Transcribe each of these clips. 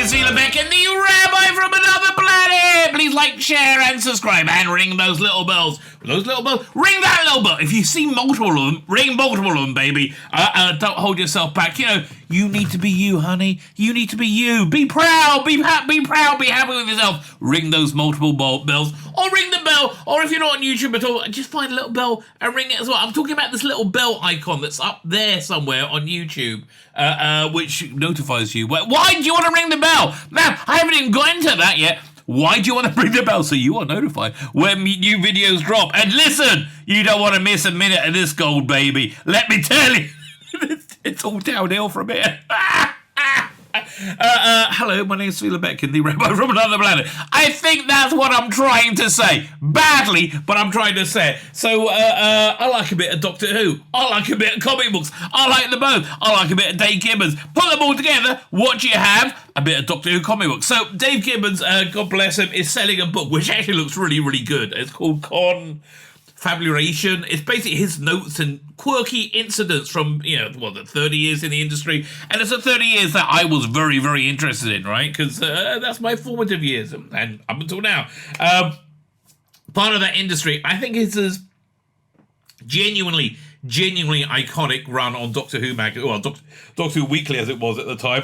is Tzvi Lebetkin, the rabbi from another planet. Please like, share, and subscribe, and ring those little bells. Those little bells, ring that little bell. If you see multiple of them, ring multiple of them, baby. Don't hold yourself back. You know, you need to be you, honey. You need to be you. Be proud. Be proud. Be happy with yourself. Ring those multiple bells, or ring the bell. Or if you're not on YouTube at all, just find a little bell and ring it as well. I'm talking about this little bell icon that's up there somewhere on YouTube, which notifies you. Why do you want to ring the bell? Now, I haven't even got into that yet. Why do you want to ring the bell so you are notified when new videos drop? And listen, you don't want to miss a minute of this gold, baby. Let me tell you, it's all downhill from here. Hello, my name is Tzvi Lebetkin, the rabbi from another planet. I think that's what I'm trying to say. Badly, but I'm trying to say it. So, I like a bit of Doctor Who. I like a bit of comic books. I like them both. I like a bit of Dave Gibbons. Put them all together. What do you have? A bit of Doctor Who comic books. So, Dave Gibbons, God bless him, is selling a book which actually looks really, really good. It's called Confabulation. It's basically his notes and quirky incidents from, the 30 years in the industry. And it's the 30 years that I was very, very interested in, right? Because that's my formative years, and up until now. Part of that industry, I think it's as genuinely iconic run on Doctor Who magazine, well, Doctor Who Weekly as it was at the time.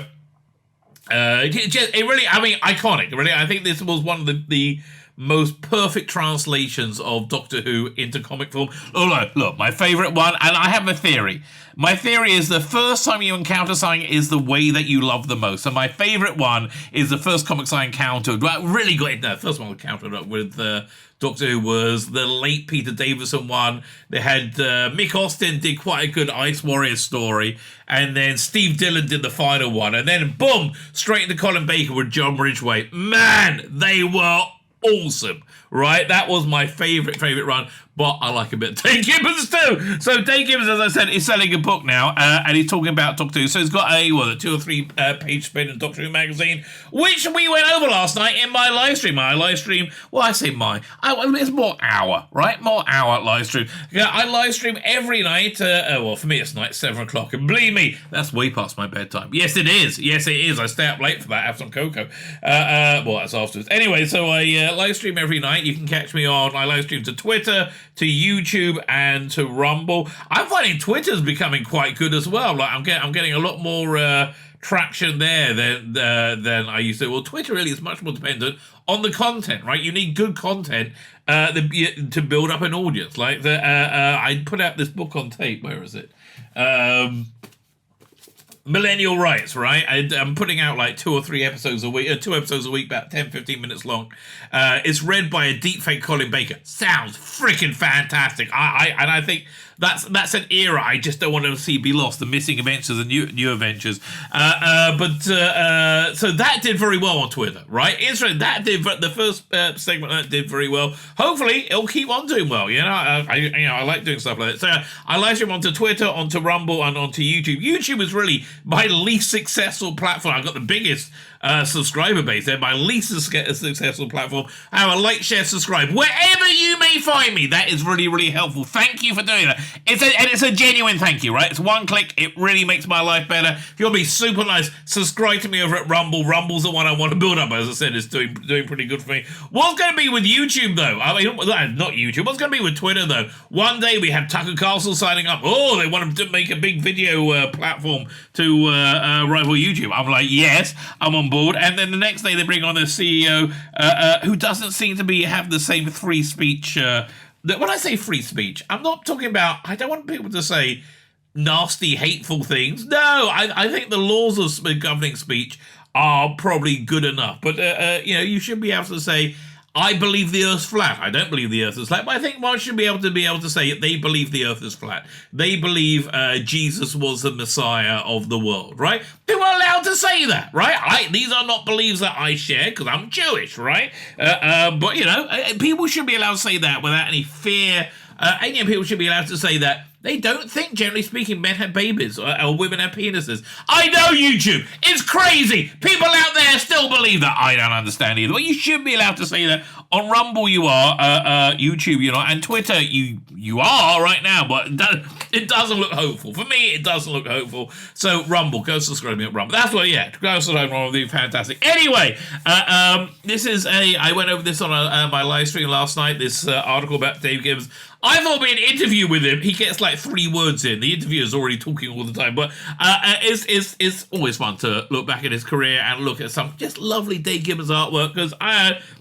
Iconic. Really, I think this was one of the most perfect translations of Doctor Who into comic form. Oh, look, my favourite one, and I have a theory. My theory is the first time you encounter something is the way that you love the most. So my favourite one is the first comics I encountered. Well, really got it. No, first one I encountered up with Doctor Who was the late Peter Davison one. They had Mick Austin did quite a good Ice Warrior story, and then Steve Dillon did the final one, and then boom, straight into Colin Baker with John Ridgway. Man, they were awesome, right? That was my favourite run, but I like a bit of Dave Gibbons too. So Dave Gibbons, as I said, is selling a book now, and he's talking about Doctor Who. So he's got a 2 or 3 page spread in Doctor Who magazine, which we went over last night in my live stream. Well, I say it's more hour, right? More hour live stream. Yeah, I live stream every night. Well, for me it's night 7 o'clock, and believe me, that's way past my bedtime. Yes, it is. I stay up late for that. Have some cocoa. Well, that's afterwards. Anyway, so I live stream every night. You can catch me on. I live stream to Twitter, to YouTube, and to Rumble. I'm finding Twitter's becoming quite good as well. Like I'm getting a lot more traction there than I used to. Well, Twitter really is much more dependent on the content, right? You need good content to build up an audience. Like I put out this book on tape. Where is it? Millennial Rights, right? I'm putting out like 2 or 3 episodes a week, 2 episodes a week, about 10-15 minutes long. It's read by a deepfake Colin Baker. Sounds freaking fantastic. I think that's an era I just don't want to see be lost. The missing adventures and new adventures. So that did very well on Twitter, right? Instagram, that did the first segment that did very well. Hopefully it'll keep on doing well. I like doing stuff like that. So I live stream onto Twitter, onto Rumble, and onto YouTube. YouTube is really my least successful platform. I've got the biggest subscriber base there, my least successful platform. I have a like, share, subscribe wherever you may find me. That is really, really helpful. Thank you for doing that. It's a genuine thank you, right? It's one click. It really makes my life better. If you want to be super nice, subscribe to me over at Rumble. Rumble's the one I want to build up. As I said, it's doing pretty good for me. What's going to be with YouTube though? I mean, not YouTube. What's going to be with Twitter though? One day we have Tucker Carlson signing up. Oh, they want him to make a big video platform to rival YouTube. I'm like, yes, I'm on board. And then the next day they bring on their CEO who doesn't seem to have the same free speech. When I say free speech, I'm not talking about, I don't want people to say nasty, hateful things. No, I think the laws of governing speech are probably good enough. But, you should be able to say, I believe the Earth's flat. I don't believe the Earth is flat, but I think one should be able to say they believe the Earth is flat. They believe Jesus was the Messiah of the world, right? They were allowed to say that, right? These are not beliefs that I share because I'm Jewish, right? But people should be allowed to say that without any fear. People should be allowed to say that They don't think, generally speaking, men have babies or women have penises. I know YouTube. It's crazy. People out there still believe that. I don't understand either. Well, you should be allowed to say that. On Rumble, you are. YouTube, you're not. And Twitter, you are right now. But it doesn't look hopeful. For me, it doesn't look hopeful. So, Rumble, go subscribe to me at Rumble. That's what, yeah. Go subscribe to Rumble. Fantastic. Anyway, this is I went over this on my live stream last night. This article about Dave Gibbons. I thought it'd be an interview with him. He gets like 3 words in. The interviewer's already talking all the time. But it's always fun to look back at his career and look at some just lovely Dave Gibbons artwork, because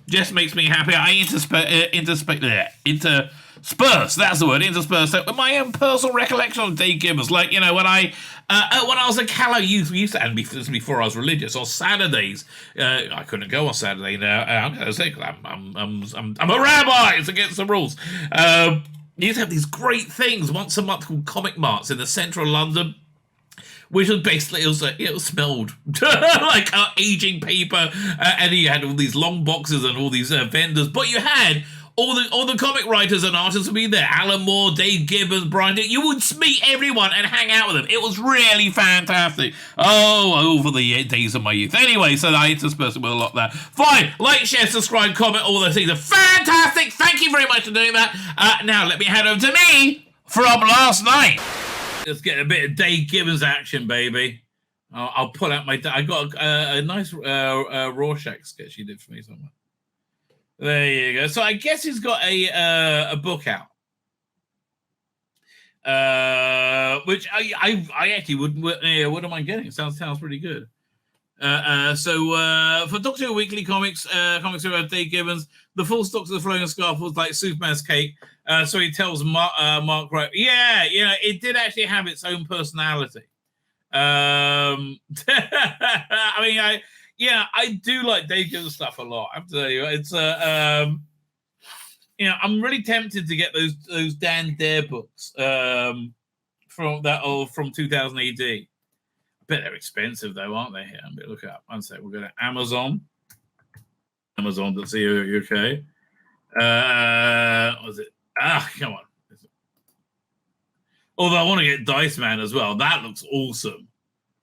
just makes me happy. I intersperse, that's the word, intersperse my own personal recollection of Dave Gibbons. Like, you know, when I was a Callow youth, we used to, and before I was religious, on Saturdays, I couldn't go on Saturday now. I'm going to say, because I'm a rabbi, it's against the rules. You used to have these great things once a month called comic marts in the central London, which was basically, it smelled like aging paper, and you had all these long boxes and all these vendors, but you had all the comic writers and artists would be there. Alan Moore, Dave Gibbons, Brian. You would meet everyone and hang out with them. It was really fantastic. Oh, over the days of my youth. Anyway, so I interspersed it with a lot of that. Fine. Like, share, subscribe, comment, all those things are fantastic. Thank you very much for doing that. Now, let me hand over to me from last night. Let's get a bit of Dave Gibbons action, baby. I'll pull out I got a nice Rorschach sketch he did for me somewhere. There you go. So I guess he's got a book out, which I actually wouldn't mind getting. It sounds pretty good. So for Doctor Who Weekly Comics about Dave Gibbons, the full stocks of the Flowing Scarf was like Superman's cake. So he tells Mark Wright, it did actually have its own personality. I mean, I do like Dave Gibbons stuff a lot. I have to tell you, it's I'm really tempted to get those Dan Dare books from 2000 AD. I bet they're expensive though, aren't they? Here, let me look up. One sec. We'll go to Amazon. Amazon.co.uk. What was it? Come on. Although I want to get Dice Man as well. That looks awesome,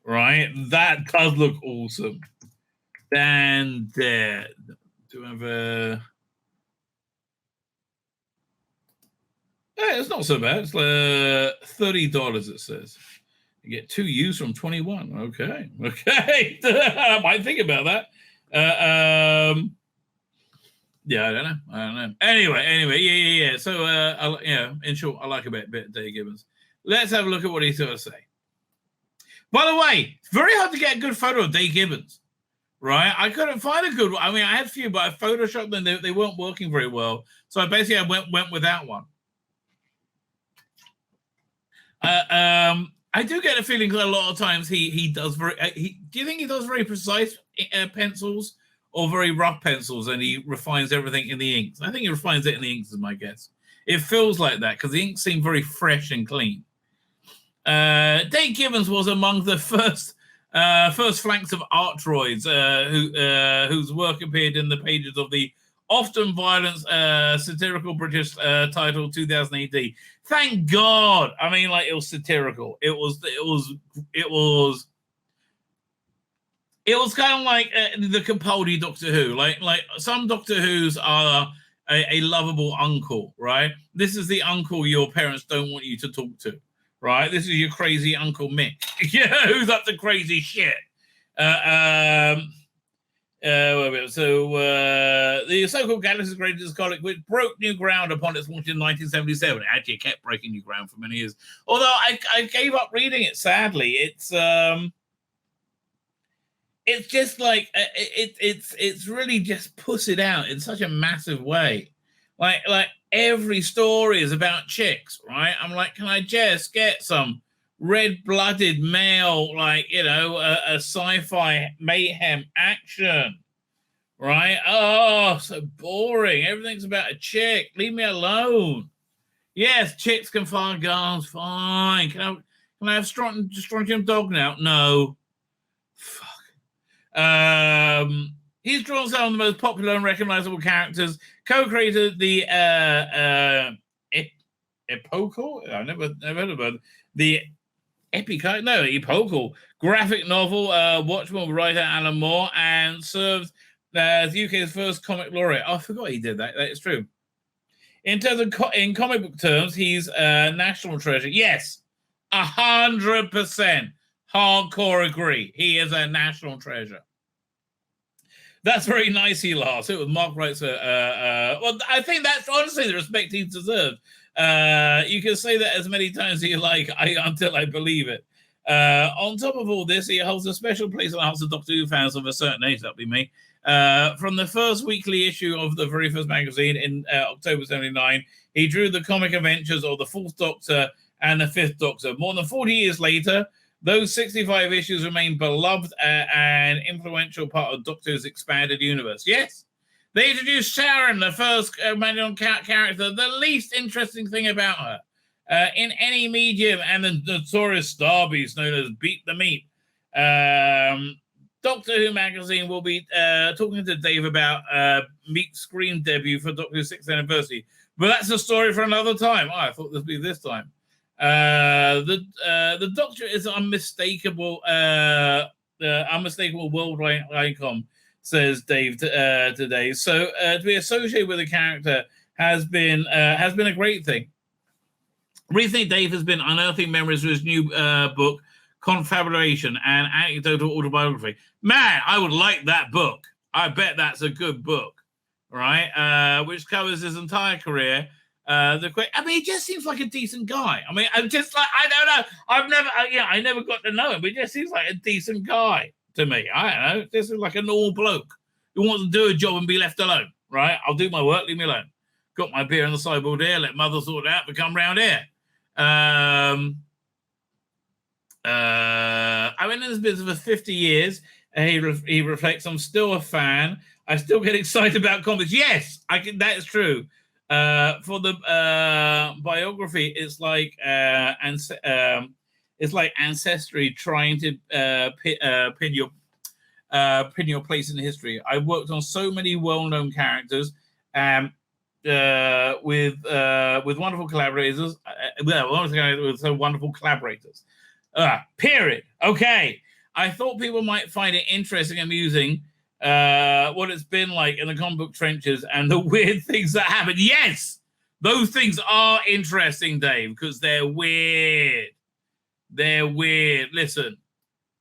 right? That does look awesome. Dan Dare. Do I have a... it's not so bad. It's $30, it says. You get 2 used from 21. Okay. I might think about that. Yeah, I don't know. Anyway, yeah. So, in short, I like a bit of Dave Gibbons. Let's have a look at what he's got to say. By the way, it's very hard to get a good photo of Dave Gibbons, right? I couldn't find a good one. I mean, I had a few, but I photoshopped them. They weren't working very well. So I went without one. I do get a feeling that a lot of times he does very... do you think he does very precise pencils or very rough pencils, and he refines everything in the inks? I think he refines it in the inks, is my guess. It feels like that because the inks seem very fresh and clean. Dave Gibbons was among the first flanks of art droids whose work appeared in the pages of the often violent satirical British title 2000 AD. Thank God. I mean, like, it was satirical. It was kind of like the Capaldi Doctor Who. Like some Doctor Who's are a lovable uncle, right? This is the uncle your parents don't want you to talk to, right? This is your crazy Uncle Mick, who's up to crazy shit. The so-called Galaxy's Greatest Comic, which broke new ground upon its launch in 1977. Actually, it kept breaking new ground for many years. Although I gave up reading it, sadly. It's just like it's really just pussied out in such a massive way. Like every story is about chicks, right? I'm like, can I just get some red-blooded male, like, a sci-fi mayhem action, right? Oh, so boring. Everything's about a chick. Leave me alone. Yes, chicks can fire guns. Fine. Can I have strontium dog now? No. Fuck. He's drawn some of the most popular and recognizable characters. Co-created the epochal. I've never heard of it. The epochal graphic novel. Watchmen writer Alan Moore, and served as UK's first comic laureate. Oh, I forgot he did that. That is true. In terms of in comic book terms, he's a national treasure. Yes, 100%. Hardcore agree. He is a national treasure. That's very nice, he laughs. It was Mark writes well, I think that's honestly the respect he deserves. You can say that as many times as you like until I believe it. On top of all this, he holds a special place in the hearts of Doctor Who fans of a certain age, that'll be me. From the first weekly issue of the very first magazine in October 79, he drew the comic adventures of the Fourth Doctor and the Fifth Doctor. More than 40 years later, those 65 issues remain beloved and influential part of Doctor Who's expanded universe. Yes, they introduced Sharon, the first manual character, the least interesting thing about her in any medium, and the notorious star beast known as Beat the Meat. Doctor Who magazine will be talking to Dave about Meat's screen debut for Doctor Who's 6th anniversary. But that's a story for another time. Oh, I thought this would be this time. The Doctor is unmistakable, unmistakable worldwide icon, says Dave today. So to be associated with a character has been a great thing. Recently, Dave has been unearthing memories for his new book, Confabulation, and anecdotal autobiography. Man, I would like that book. I bet that's a good book, right? Which covers his entire career. He just seems like a decent guy. I mean, I'm just like, I don't know. I never got to know him, but he just seems like a decent guy to me. I don't know. This is like a normal bloke who wants to do a job and be left alone, right? I'll do my work, leave me alone. Got my beer on the sideboard here, let mother sort it out, but come round here. I've been in this business for 50 years. He reflects, I'm still a fan. I still get excited about comics. Yes, that is true. For the biography, it's like ancestry trying to pin your place in history. I worked on so many well-known characters, with wonderful collaborators. With so wonderful collaborators. Period. Okay. I thought people might find it interesting and amusing what it's been like in the comic book trenches and the weird things that happen. Yes, those things are interesting, Dave, because they're weird. They're weird. Listen,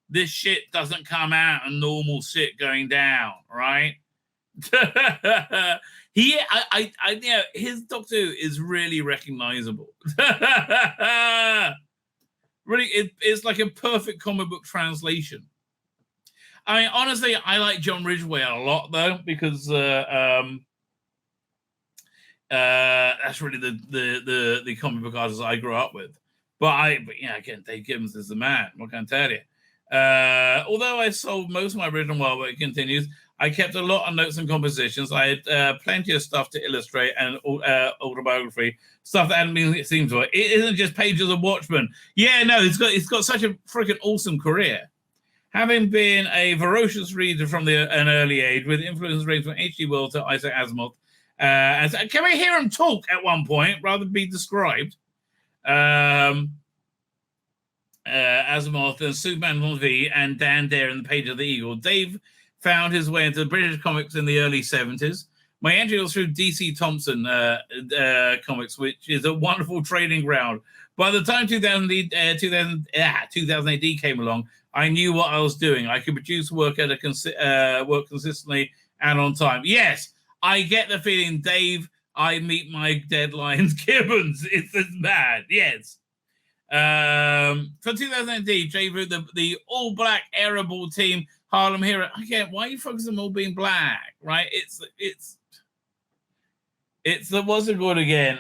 this shit doesn't come out and normal shit going down, right? His Doctor Who is really recognizable. Really, it's like a perfect comic book translation. I mean, honestly, I like John Ridgway a lot, though, because that's really the comic book artist I grew up with. But again, Dave Gibbons is the man. What can I tell you? Although I sold most of my original work, it continues. I kept a lot of notes and compositions. I had plenty of stuff to illustrate and autobiography, stuff that hadn't been seen before. It isn't just pages of Watchmen. Yeah, no, it's got such a freaking awesome career. Having been a ferocious reader from an early age, with influences ranging from H.G. Wells to Isaac Asimov, can we hear him talk at one point rather than be described? Asimov and Superman V and Dan Dare in the Page of the Eagle. Dave found his way into British comics in the early 70s. My entry was through DC Thompson comics, which is a wonderful trading ground. By the time 2000 AD came along, I knew what I was doing. I could produce work work consistently and on time. Yes, I get the feeling, Dave, I meet my deadlines. Gibbons, it's this bad. Yes. For 2000 AD, Jay wrote the all-black Airball team Harlem Hero. Again, why are you focusing on all being black, right? It's the what's it called again?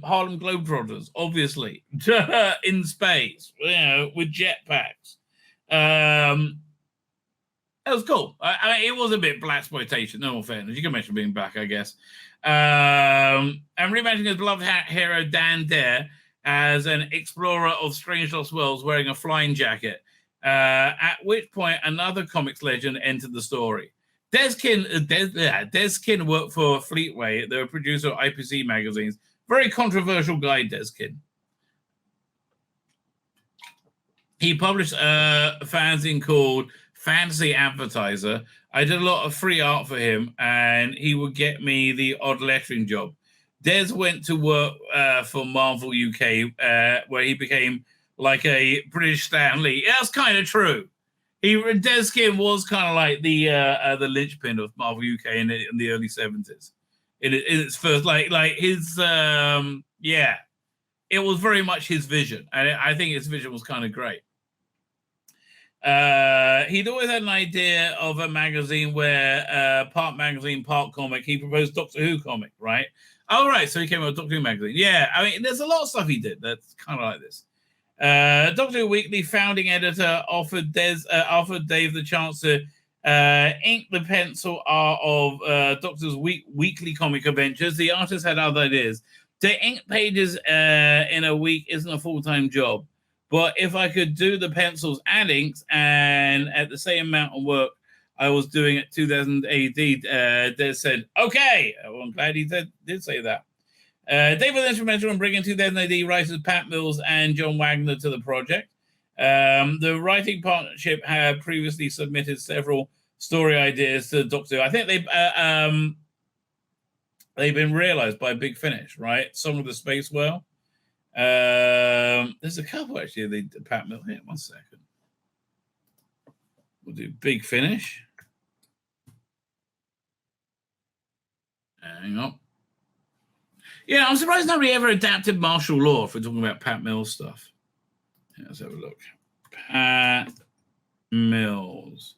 Harlem Globetrotters, obviously, in space, with jetpacks. It was cool. I mean, it was a bit blaxploitation, no fairness. You can mention being black, I guess. And reimagining his beloved hero Dan Dare as an explorer of strange lost worlds wearing a flying jacket. At which point another comics legend entered the story. Des Kin worked for Fleetway, the producer of IPC magazines, Very controversial guy, Deskin. He published a fanzine called Fantasy Advertiser. I did a lot of free art for him, and he would get me the odd lettering job. Des went to work for Marvel UK, where he became like a British Stan Lee. Yeah, that's kind of true. Deskin was kind of like the linchpin of Marvel UK in the early 70s. In its first, like his yeah, it was very much his vision, and I think his vision was kind of great. He'd always had an idea of a magazine where part magazine, part comic. He proposed Doctor Who comic, right? Oh, right. So he came up with Doctor Who magazine. Yeah, I mean, there's a lot of stuff he did that's kind of like this. Doctor Who Weekly founding editor offered Dave the chance to ink the pencil art of Doctor's weekly comic adventures. The artist had other ideas. To ink pages in a week isn't a full-time job. But if I could do the pencils and inks and at the same amount of work I was doing at 2000 AD, Des said, okay. Well, I'm glad he did say that. Dave was instrumental in bringing 2000 AD writers Pat Mills and John Wagner to the project. The writing partnership had previously submitted several story ideas to Doctor Who. I think they've been realized by Big Finish, right? Song of the Space Whale. There's a couple actually. Pat Mill here. 1 second. We'll do Big Finish. Hang on. Yeah, I'm surprised nobody ever adapted martial law if we're talking about Pat Mills stuff. Yeah, let's have a look. Pat Mills.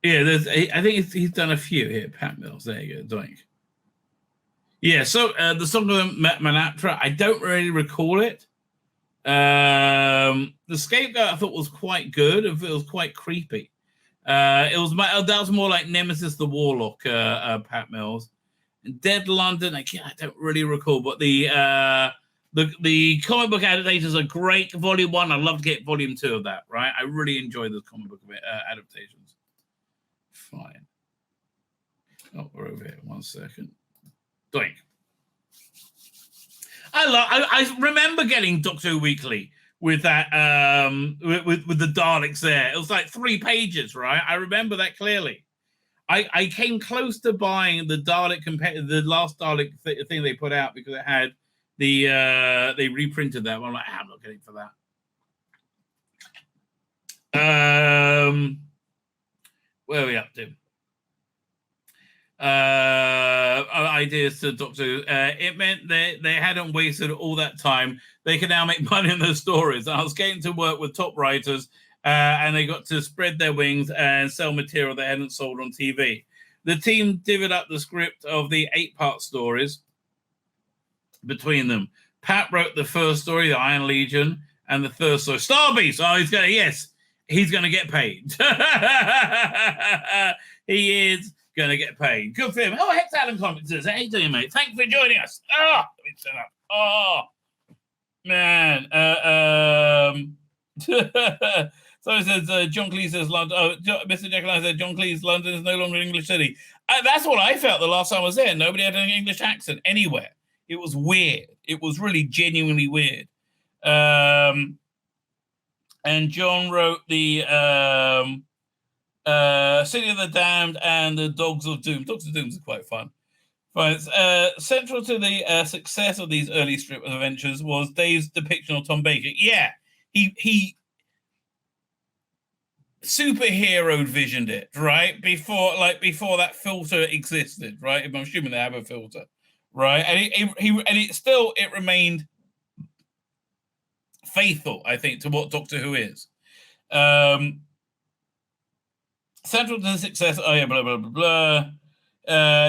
Yeah, I think he's done a few here. Pat Mills. There you go. Doink. Yeah, so the Song of Manatra, I don't really recall it. The Scapegoat I thought was quite good. It was quite creepy. That was more like Nemesis the Warlock, Pat Mills. Dead London, I don't really recall, but the comic book adaptations are great. Volume 1, I'd love to get Volume 2 of that, right? I really enjoy those comic book adaptations. Fine. Oh, we're over here. 1 second. Doink. I remember getting Doctor Who Weekly with that with the Daleks there. It was like 3 pages, right? I remember that clearly. I came close to buying the Dalek the last Dalek thing they put out because it had they reprinted that. I'm like, I'm not getting for that. Where are we up to? Ideas to Doctor Who. It meant they hadn't wasted all that time. They could now make money in their stories. I was getting to work with top writers, and they got to spread their wings and sell material they hadn't sold on TV. The team divvied up the script of the 8-part stories between them. Pat wrote the first story, The Iron Legion, and the third story, Star Beast. Oh, he's going to get paid. He is going to get paid. Good for him. Oh, Hex Adam Comics says, how you doing, mate? Thanks for joining us. Let me turn up. Man. So it says, John Cleese says, London. Oh, Mr. Jekyll said, John Cleese, London is no longer an English city. That's what I felt the last time I was there. Nobody had an English accent anywhere. It was weird. It was really genuinely weird. And John wrote the City of the Damned and the Dogs of Doom. Dogs of Doom is quite fun. Right. Central to the success of these early strip adventures was Dave's depiction of Tom Baker. Yeah, he superhero visioned it, right? Before that filter existed, right? I'm assuming they have a filter, right? And it remained faithful, I think, to what Doctor Who is. Central to the success, blah, blah, blah, blah.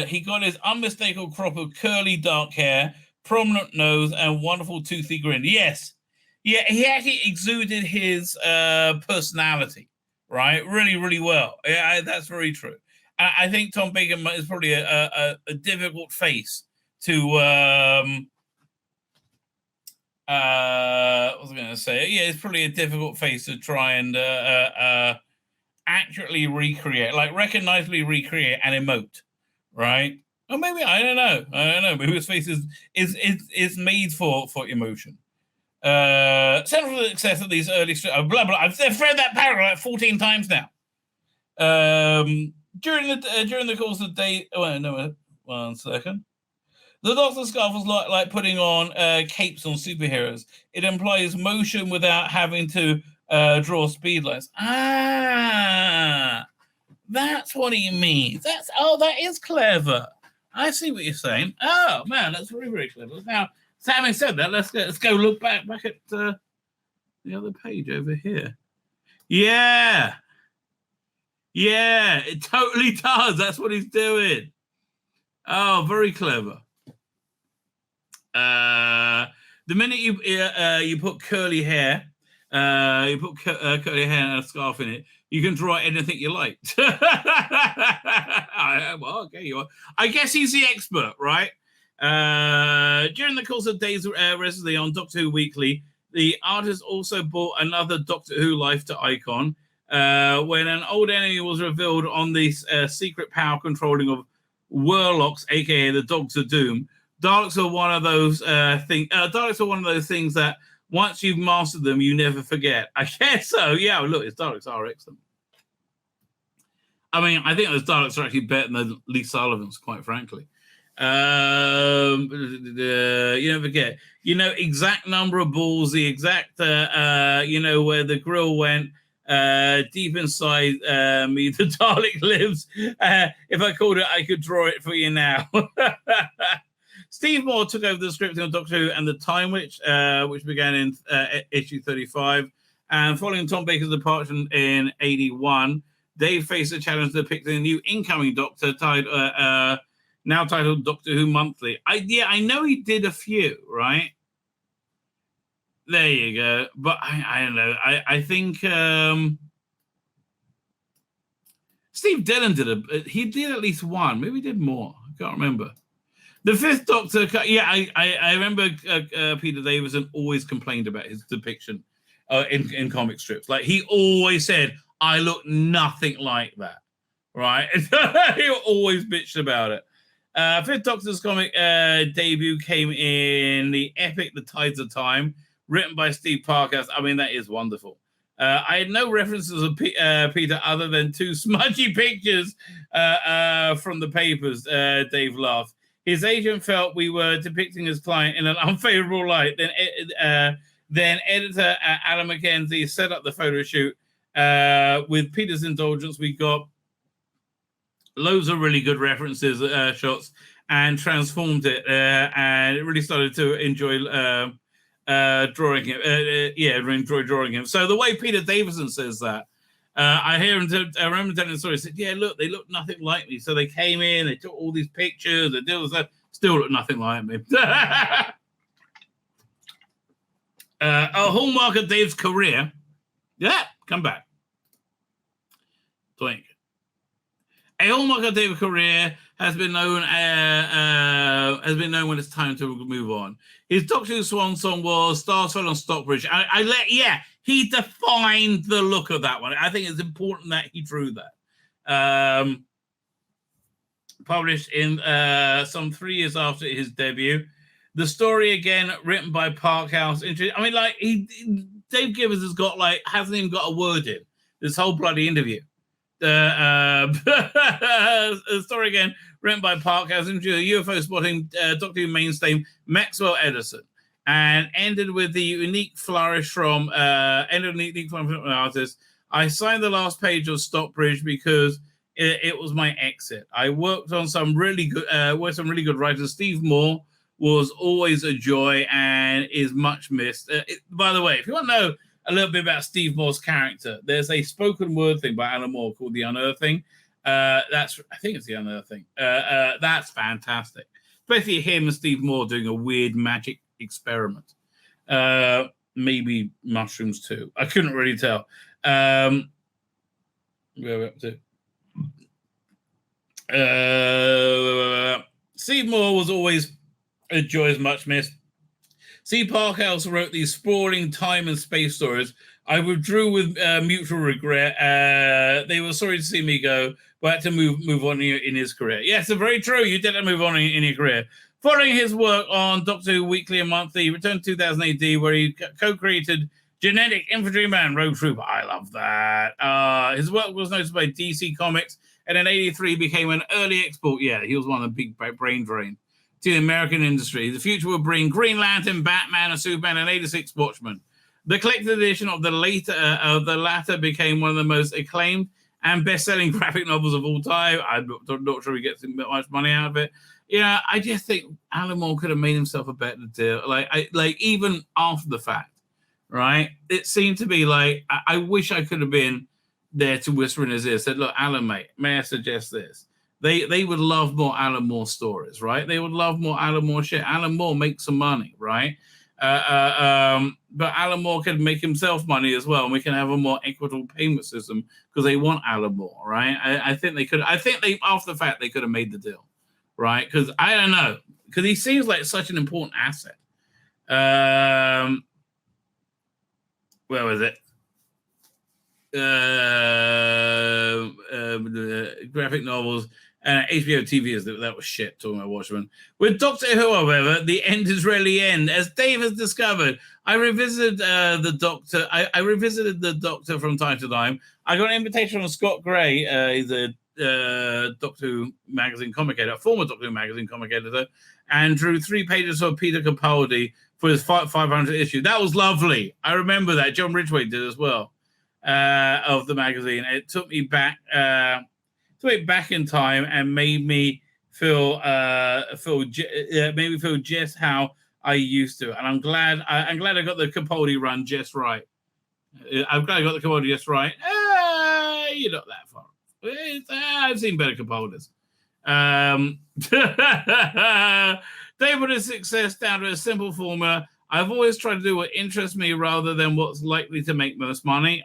He got his unmistakable crop of curly dark hair, prominent nose, and wonderful toothy grin. Yes. Yeah, he actually exuded his personality, right? Really, really well. Yeah, that's very true. I think Tom Baker is probably a difficult face to... what was I going to say? Yeah, it's probably a difficult face to try and act accurately recreate, like recognizably recreate and emote, right? Or maybe I don't know. Maybe his face is made for emotion. Central to the success of these early blah blah. I've read that paragraph like 14 times now. During the course of the day. Oh no, 1 second. The Doctor scarf was like putting on capes on superheroes. It implies motion without having to draw speed lines. That's what he means. That is clever. I see what you're saying. Oh man, that's very, very clever. Now, having said that, let's go look back at the other page over here. Yeah, it totally does. That's what he's doing. Oh, very clever. The minute you put curly hair, curly hair and a scarf in it, you can draw anything you like. Well, okay, you are. I guess he's the expert, right? During the course of days residency on Doctor Who Weekly, the artist also bought another Doctor Who life to Icon when an old enemy was revealed on the secret power controlling of Warlocks, aka the Dogs of Doom. Daleks are one of those things. Daleks are one of those things that once you've mastered them, you never forget. I guess so. Yeah, look, his Daleks are excellent. I mean, I think those Daleks are actually better than the Lee Sullivans, quite frankly. You don't forget. You know, exact number of balls, the exact, where the grill went. Deep inside me, the Dalek lives. If I called it, I could draw it for you now. Steve Moore took over the scripting of Doctor Who and the Time Witch, which began in issue 35. And following Tom Baker's departure in 81, Dave faced a challenge depicting a new incoming Doctor now titled Doctor Who Monthly. I know he did a few, right? There you go. But I don't know. I think Steve Dillon he did at least one. Maybe he did more. I can't remember. The Fifth Doctor, I remember Peter Davison always complained about his depiction in comic strips. Like, he always said, I look nothing like that, right? He always bitched about it. Fifth Doctor's comic debut came in the epic The Tides of Time, written by Steve Parker. I mean, that is wonderful. I had no references of Peter other than two smudgy pictures from the papers, Dave laughed. His agent felt we were depicting his client in an unfavorable light. Then editor Alan McKenzie set up the photo shoot. With Peter's indulgence, we got loads of really good references, shots, and transformed it. And it really started to enjoy drawing him. Enjoy drawing him. So the way Peter Davison says that, I remember telling the story. He said, "Yeah, look, they look nothing like me." So they came in, they took all these pictures, they did all that, still look nothing like me. A hallmark of Dave's career. Yeah, come back. Twink. A hallmark of Dave's career has been known when it's time to move on. His Doctor Who swan song was "Stars Fell on Stockbridge." He defined the look of that one. I think it's important that he drew that. Published in some 3 years after his debut. The story, again, written by Parkhouse. I mean, like, Dave Gibbons hasn't even got a word in this whole bloody interview. The story, again, written by Parkhouse, UFO spotting Doctor Who mainstay Maxwell Edison, and ended with the unique flourish from an artist. I signed the last page of Stockbridge because it was my exit. I worked on some really good writers. Steve Moore was always a joy and is much missed. By the way, if you want to know a little bit about Steve Moore's character, there's a spoken word thing by Alan Moore called The Unearthing. I think it's The Unearthing. That's fantastic. Especially him and Steve Moore doing a weird magic experiment. Maybe mushrooms too. I couldn't really tell. Where are we up to? Steve Moore was always a joy, much missed. C. Parkhouse wrote these sprawling time and space stories. I withdrew with mutual regret. They were sorry to see me go, but had to move on in his career. Yes, it's very true. You did have to move on in your career. Following his work on Doctor Who Weekly and Monthly, he returned to 2000 AD, where he co-created Genetic Infantryman Rogue Trooper. I love that. His work was noticed by DC Comics, and in 83 became an early export. Yeah, he was one of the big brain drain to the American industry. The future will bring Green Lantern, Batman, and Superman, and 86 Watchmen. The collected edition of the latter became one of the most acclaimed and best-selling graphic novels of all time. I'm not sure he gets much money out of it. Yeah, I just think Alan Moore could have made himself a better deal. Like even after the fact, right? It seemed to be like I wish I could have been there to whisper in his ear. Said, "Look, Alan, mate, may I suggest this?" They would love more Alan Moore stories, right? They would love more Alan Moore shit. Alan Moore makes some money, right? But Alan Moore can make himself money as well, and we can have a more equitable payment system because they want Alan Moore, right? I think they could. I think they, after the fact, they could have made the deal, right? Because I don't know, because he seems like such an important asset. Where was it? Graphic novels. HBO TV that was shit, talking about Watchmen. With Doctor Who, however, the end is rarely end. As Dave has discovered, I revisited the Doctor. I revisited the Doctor from time to time. I got an invitation from Scott Gray. He's a Doctor Who magazine comic editor, former Doctor Who magazine comic editor, and drew 3 pages for Peter Capaldi for his 500th issue. That was lovely. I remember that. John Ridgway did as well, of the magazine. It took me back... back in time and made me feel just how I used to, and I'm glad I got the Capaldi run just right. I'm glad I got the Capaldi just right. You're not that far. I've seen better Capaldis. They put his success down to a simple formula. I've always tried to do what interests me rather than what's likely to make most money.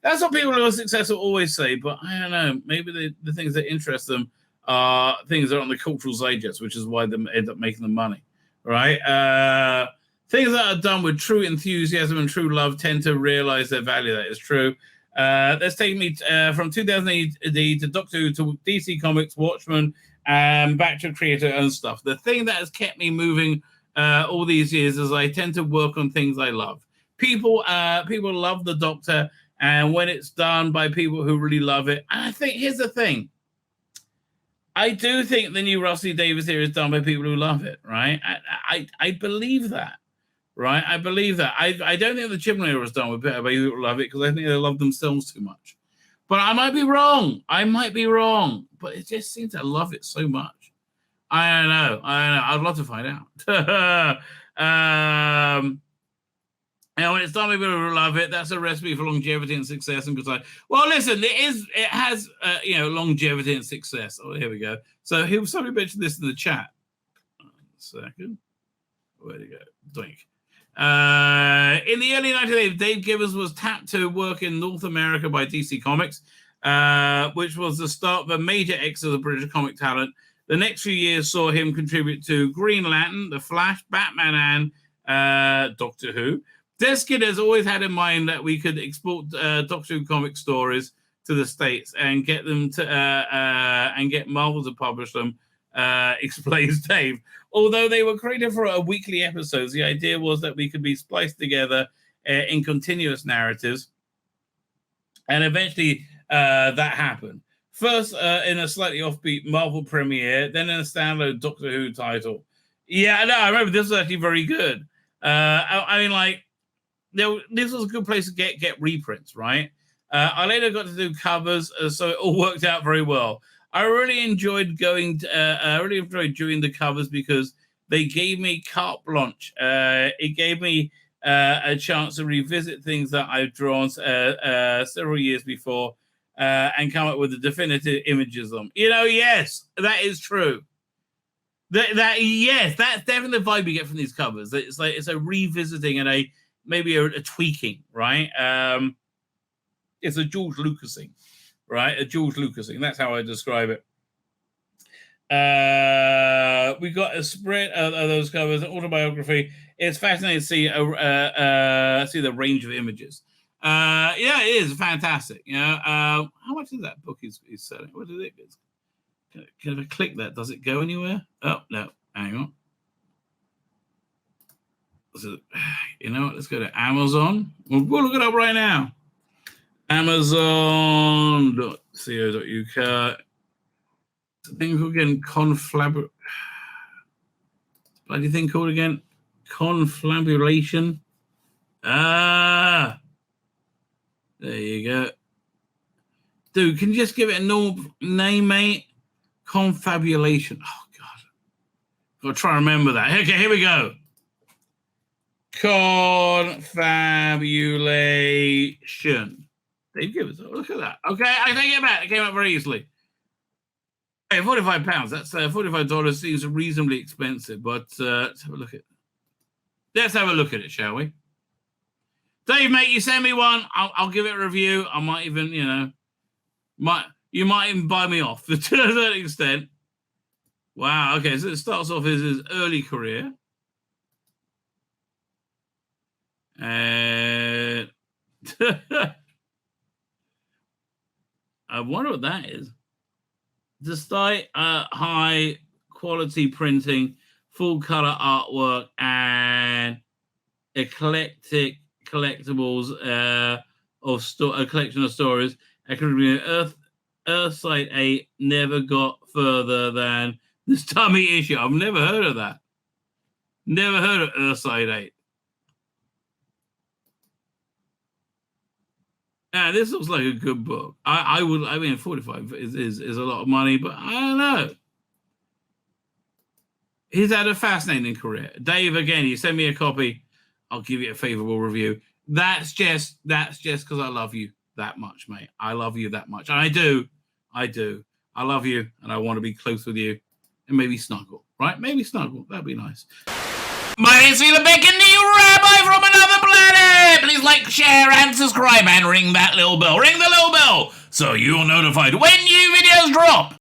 That's what people who are successful always say, but I don't know. Maybe the things that interest them are things that are on the cultural zeitgeist, which is why they end up making them money, right? Things that are done with true enthusiasm and true love tend to realize their value. That is true. That's taken me from 2008 to Doctor Who to DC Comics, Watchmen, and back to creator own stuff. The thing that has kept me moving all these years is I tend to work on things I love. People love the Doctor, and when it's done by people who really love it, I think here's the thing. I do think the new Rusty Davies here is done by people who love it, right? I believe that, right? I believe that. I don't think the Chibnall era was done by people who love it because I think they love themselves too much. But I might be wrong. But it just seems to love it so much. I don't know. I'd love to find out. And when it's done, people will love it. That's a recipe for longevity and success and good time. Well, listen, it has longevity and success. Oh, here we go. So somebody mentioned this in the chat. 1 second. Where'd it go? Doink. In the early 1980s, Dave Gibbons was tapped to work in North America by DC Comics, which was the start of a major exodus of British comic talent. The next few years saw him contribute to Green Lantern, The Flash, Batman, and Doctor Who. Deskin has always had in mind that we could export Doctor Who comic stories to the States and get them to and get Marvel to publish them. Explains Dave. Although they were created for a weekly episodes, the idea was that we could be spliced together in continuous narratives, and eventually that happened. First, in a slightly offbeat Marvel premiere, then in a standalone Doctor Who title. Yeah, no, I remember this was actually very good. This was a good place to get reprints, right? I later got to do covers, so it all worked out very well. I really enjoyed doing the covers because they gave me carte blanche. It gave me a chance to revisit things that I've drawn several years before. And come up with the definitive images of them. Yes, that is true. Yes, that's definitely the vibe you get from these covers. It's a revisiting and maybe a tweaking, right? It's a George Lucasing, right? A George Lucasing. That's how I describe it. We got a spread of those covers, an autobiography. it's fascinating to see see the range of images. Yeah, it is fantastic. You know, how much is that book he's selling? What is it? Can I click that? Does it go anywhere? Oh no, hang on. So, you know what? Let's go to Amazon. We'll look it up right now. Amazon.co.uk. The thing called again, bloody thing called again? Confabulation. Ah, there you go. Dude, can you just give it a normal name, mate? Confabulation. Oh, God. Got to try and remember that. Okay, here we go. Confabulation. Dave Gibbons. Oh, look at that. Okay, I take it back. It came up very easily. Hey, £45. That's $45 seems reasonably expensive, but let's have a look at it. Let's have a look at it, shall we? Dave, mate, you send me one. I'll give it a review. I might even, you know, you might even buy me off to a certain extent. Wow. Okay, so it starts off as his early career. And I wonder what that is. Despite high quality printing, full color artwork, and eclectic collectibles of a collection of stories, Earthside 8 never got further than this dummy issue. I've never heard of that. Never heard of Earthside 8. Yeah, this looks like a good book. I mean, 45 is a lot of money, but I don't know. He's had a fascinating career. Dave, again, you send me a copy, I'll give you a favorable review. That's just because I love you that much, mate. I love you that much. And I do. I love you, and I want to be close with you, and maybe snuggle, right? Maybe snuggle. That'd be nice. My name's Tzvi Lebetkin, the rabbi from another planet. Please like, share, and subscribe, and ring that little bell. Ring the little bell so you're notified when new videos drop.